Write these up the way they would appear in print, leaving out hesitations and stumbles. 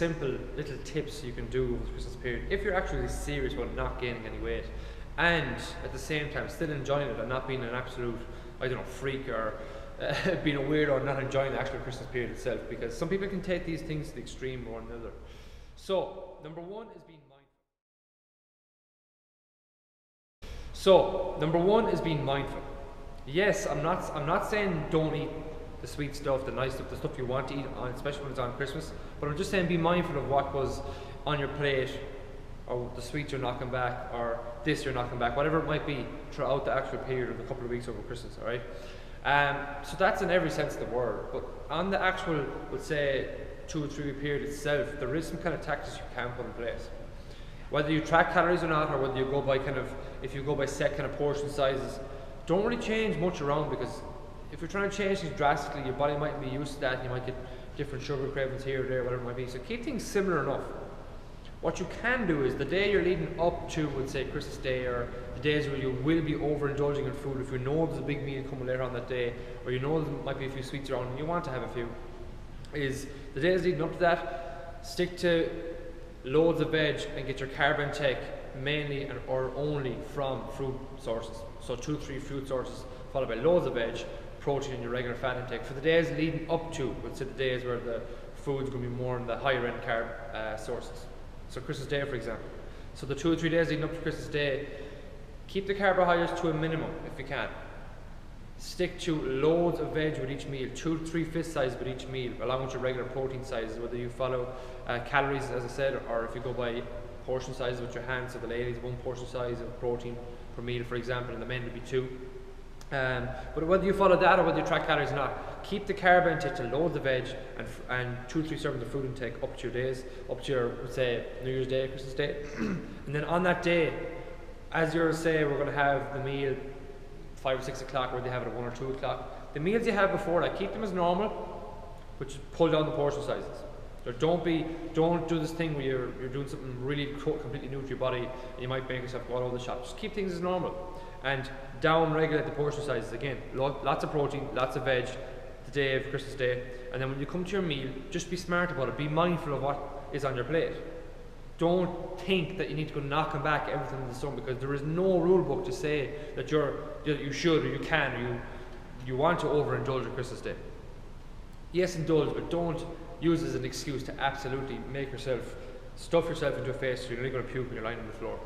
simple little tips you can do over the Christmas period if you're actually serious about not gaining any weight, and at the same time still enjoying it and not being an absolute, I don't know, freak or being a weirdo and not enjoying the actual Christmas period itself, because some people can take these things to the extreme more than another. So number one is being mindful. Yes, I'm not saying don't eat the sweet stuff, the nice stuff, the stuff you want to eat, especially when it's on Christmas. But I'm just saying be mindful of what was on your plate, or the sweets you're knocking back, or this you're knocking back, whatever it might be throughout the actual period of the couple of weeks over Christmas, all right? So that's in every sense of the word. But on the actual, let's say, 2 or 3 week period itself, there is some kind of tactics you can put in place. Whether you track calories or not, or whether you go by if you go by set kind of portion sizes, don't really change much around, because if you're trying to change things drastically, your body might be used to that. You might get different sugar cravings here or there, whatever it might be. So keep things similar enough. What you can do is the day you're leading up to, let's say, Christmas Day, or the days where you will be overindulging in food, if you know there's a big meal coming later on that day, or you know there might be a few sweets around and you want to have a few, is the days leading up to that, stick to loads of veg and get your carb intake mainly or only from fruit sources. So 2 or 3 fruit sources followed by loads of veg, protein in your regular fat intake. For the days leading up to, let's say, the days where the food's going to be more in the higher end carb sources. So Christmas Day, for example. So the 2 or 3 days leading up to Christmas Day, keep the carbohydrates to a minimum if you can. Stick to loads of veg with each meal, 2 to 3 fist size with each meal, along with your regular protein sizes, whether you follow calories, as I said, or if you go by portion sizes with your hands. So the ladies, 1 portion size of protein per meal, for example, and the men would be 2. But whether you follow that or whether you track calories or not, keep the carb intake to loads of veg and 2 or 3 servings of fruit intake up to your days, up to your, say, New Year's Day, Christmas Day. And then on that day, as you're, say, we're going to have the meal 5 or 6 o'clock, or they have it at 1 or 2 o'clock. The meals you have before that, keep them as normal, but just pull down the portion sizes. So don't do this thing where you're doing something really completely new to your body and you might make yourself go all over the shop. Just keep things as normal and down regulate the portion sizes. Again, lots of protein, lots of veg the day of Christmas Day, and then when you come to your meal, just be smart about it. Be mindful of what is on your plate. Don't think that you need to go knocking back everything in the sun, because there is no rule book to say that you should or you can or you want to overindulge on Christmas Day. Yes, indulge, but don't use it as an excuse to absolutely stuff yourself into a face so you're only going to puke when you're lying on the floor.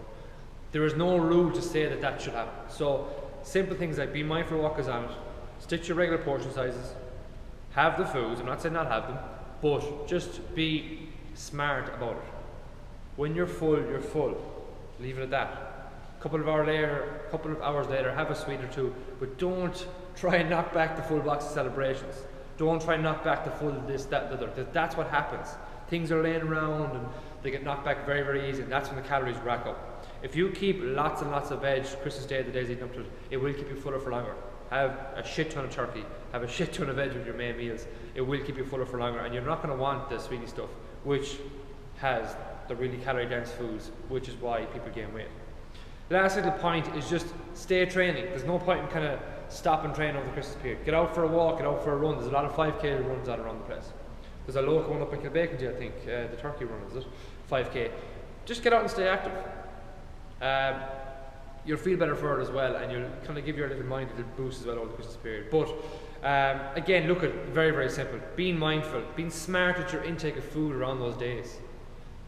There is no rule to say that should happen. So simple things like be mindful of what goes on it, stick to your regular portion sizes, have the foods. I'm not saying not have them, but just be smart about it. When you're full, you're full. Leave it at that. A couple of hours later, have a sweet or 2, but don't try and knock back the full box of celebrations. Don't try and knock back the full this, that, the other. That's what happens. Things are laying around and they get knocked back very, very easy, and that's when the calories rack up. If you keep lots and lots of veg Christmas Day, the days leading up to it, it will keep you fuller for longer. Have a shit ton of turkey, have a shit ton of veg with your main meals. It will keep you fuller for longer, and you're not going to want the sweetie stuff, which has the really calorie dense foods, which is why people gain weight. The last little point is just stay training. There's no point in kind of stop and train over the Christmas period. Get out for a walk, get out for a run. There's a lot of 5k runs out around the place. There's a local one up in Kilbacon, I think, the Turkey run, is it? 5k. Just get out and stay active. You'll feel better for it as well, and you'll kind of give your little mind a little boost as well over the Christmas period. But again, look at very, very simple. Being mindful, being smart with your intake of food around those days.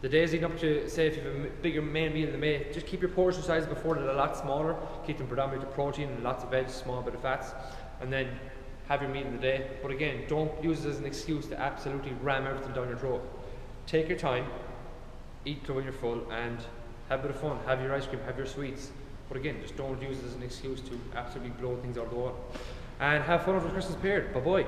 The days leading up to, say, if you have a bigger main meal in the May, just keep your portion sizes before that a lot smaller. Keep them predominantly to protein and lots of veg, small bit of fats, and then have your meal in the day. But again, don't use it as an excuse to absolutely ram everything down your throat. Take your time, eat till when you're full, and have a bit of fun. Have your ice cream, have your sweets. But again, just don't use it as an excuse to absolutely blow things out of the water. And have fun over the Christmas period. Bye-bye.